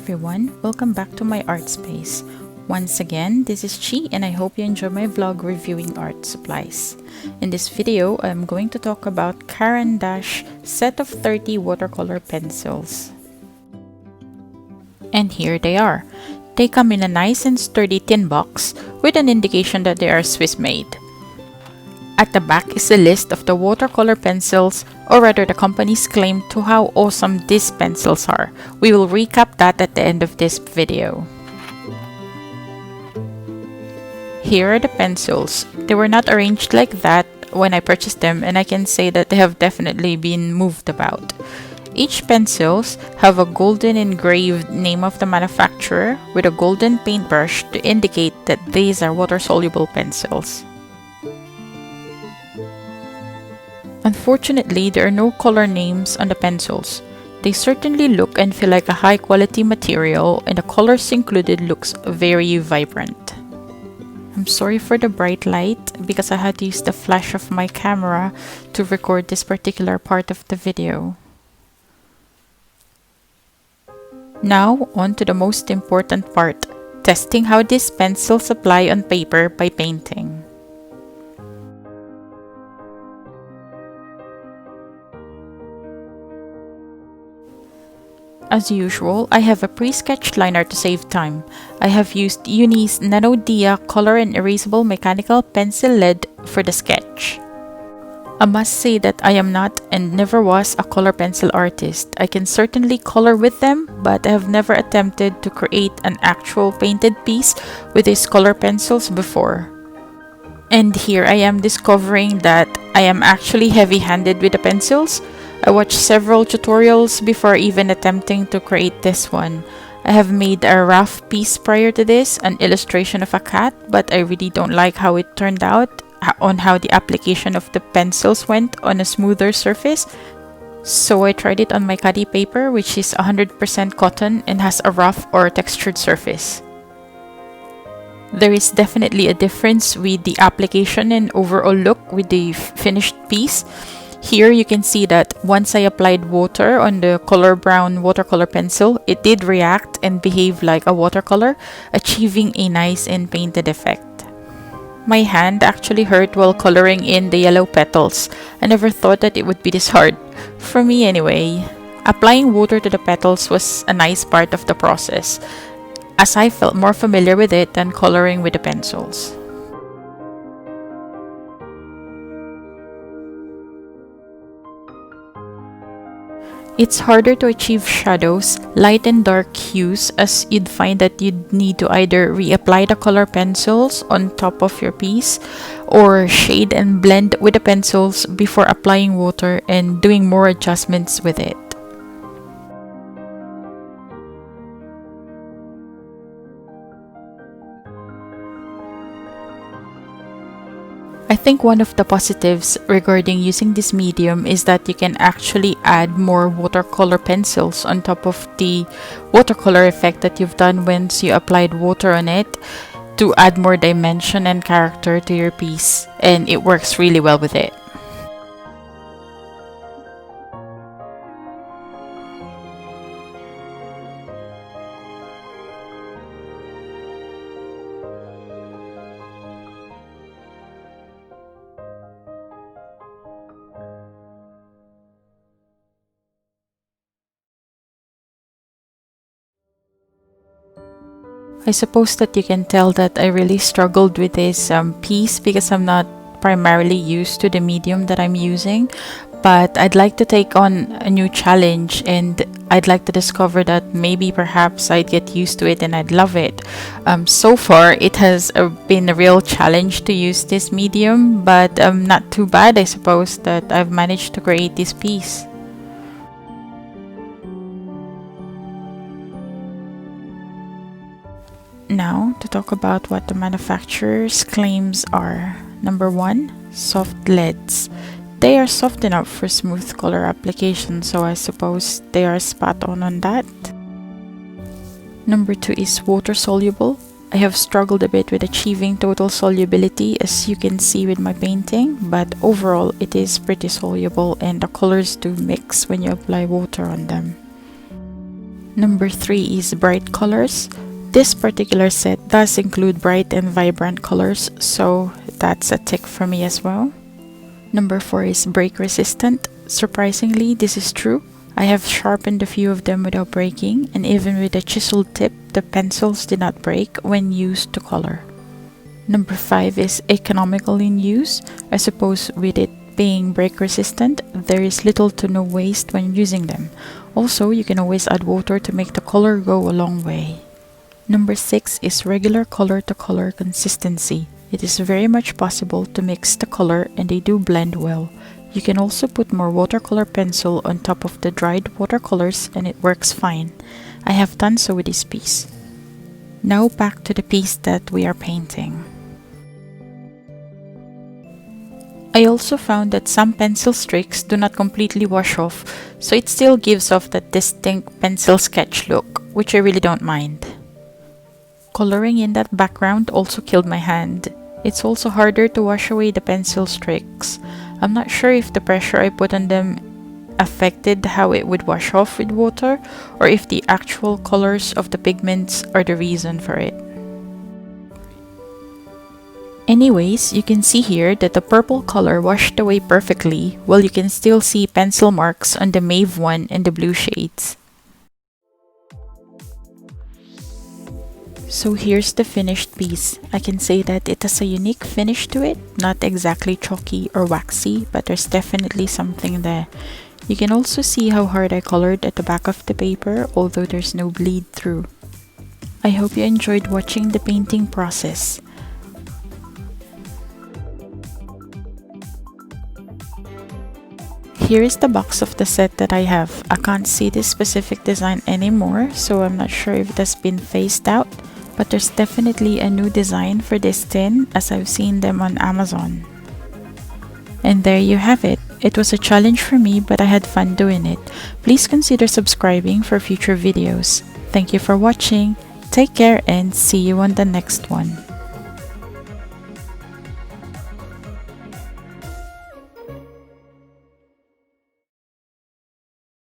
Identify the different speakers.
Speaker 1: everyone, welcome back to my art space. Once again, this is Chi and I hope you enjoy my vlog reviewing art supplies. In this video, I'm going to talk about Caran D Ache set of 30 watercolor pencils. And here they are. They come in a nice and sturdy tin box with an indication that they are Swiss made. At the back is a list of the watercolor pencils, or rather the company's claim to how awesome these pencils are. We will recap that at the end of this video. Here are the pencils. They were not arranged like that when I purchased them, and I can say that they have definitely been moved about. Each pencils have a golden engraved name of the manufacturer with a golden paintbrush to indicate that these are water-soluble pencils. Unfortunately, there are no color names on the pencils. They certainly look and feel like a high-quality material, and the colors included looks very vibrant. I'm sorry for the bright light because I had to use the flash of my camera to record this particular part of the video. Now, on to the most important part, testing how these pencils apply on paper by painting. As usual, I have a pre-sketched liner to save time. I have used Uni's Nano Dia color and erasable mechanical pencil lead for the sketch. I must say that I am not and never was a color pencil artist. I can certainly color with them, but I have never attempted to create an actual painted piece with these color pencils before. And here I am discovering that I am actually heavy-handed with the pencils. I watched several tutorials before even attempting to create this one. I have made a rough piece prior to this, an illustration of a cat, but I really don't like how it turned out, on how the application of the pencils went on a smoother surface. So I tried it on my Khadi paper, which is 100% cotton and has a rough or textured surface. There is definitely a difference with the application and overall look with the finished piece. Here you can see that once I applied water on the color brown watercolor pencil, it did react and behave like a watercolor, achieving a nice and painted effect. My hand actually hurt while coloring in the yellow petals. I never thought that it would be this hard. For me anyway. Applying water to the petals was a nice part of the process, as I felt more familiar with it than coloring with the pencils. It's harder to achieve shadows, light and dark hues, as you'd find that you'd need to either reapply the color pencils on top of your piece or shade and blend with the pencils before applying water and doing more adjustments with it. I think one of the positives regarding using this medium is that you can actually add more watercolor pencils on top of the watercolor effect that you've done once you applied water on it to add more dimension and character to your piece, and it works really well with it. I suppose that you can tell that I really struggled with this piece because I'm not primarily used to the medium that I'm using, but I'd like to take on a new challenge and I'd like to discover that maybe perhaps I'd get used to it and I'd love it. So far it has been a real challenge to use this medium, but not too bad. I suppose that I've managed to create this piece. Now, to talk about what the manufacturer's claims are. Number 1, soft leads. They are soft enough for smooth color application, so I suppose they are spot on that. Number 2 is water soluble. I have struggled a bit with achieving total solubility, as you can see with my painting, but overall it is pretty soluble and the colors do mix when you apply water on them. Number 3 is bright colors. This particular set does include bright and vibrant colors, so that's a tick for me as well. Number 4 is break resistant. Surprisingly, this is true. I have sharpened a few of them without breaking, and even with a chiseled tip, the pencils did not break when used to color. Number 5 is economical in use. I suppose with it being break resistant, there is little to no waste when using them. Also, you can always add water to make the color go a long way. Number 6 is regular color to color consistency. It is very much possible to mix the color and they do blend well. You can also put more watercolor pencil on top of the dried watercolors and it works fine. I have done so with this piece. Now back to the piece that we are painting. I also found that some pencil streaks do not completely wash off, so it still gives off that distinct pencil sketch look, which I really don't mind. Coloring in that background also killed my hand. It's also harder to wash away the pencil streaks. I'm not sure if the pressure I put on them affected how it would wash off with water, or if the actual colors of the pigments are the reason for it. Anyways, you can see here that the purple color washed away perfectly, while you can still see pencil marks on the mauve one and the blue shades. So here's the finished piece. I can say that it has a unique finish to it, not exactly chalky or waxy, but there's definitely something there. You can also see how hard I colored at the back of the paper, although there's no bleed through. I hope you enjoyed watching the painting process. Here is the box of the set that I have. I can't see this specific design anymore, so I'm not sure if it has been phased out, but there's definitely a new design for this tin as I've seen them on Amazon. And there you have it. It was a challenge for me, but I had fun doing it. Please consider subscribing for future videos. Thank you for watching. Take care and see you on the next one.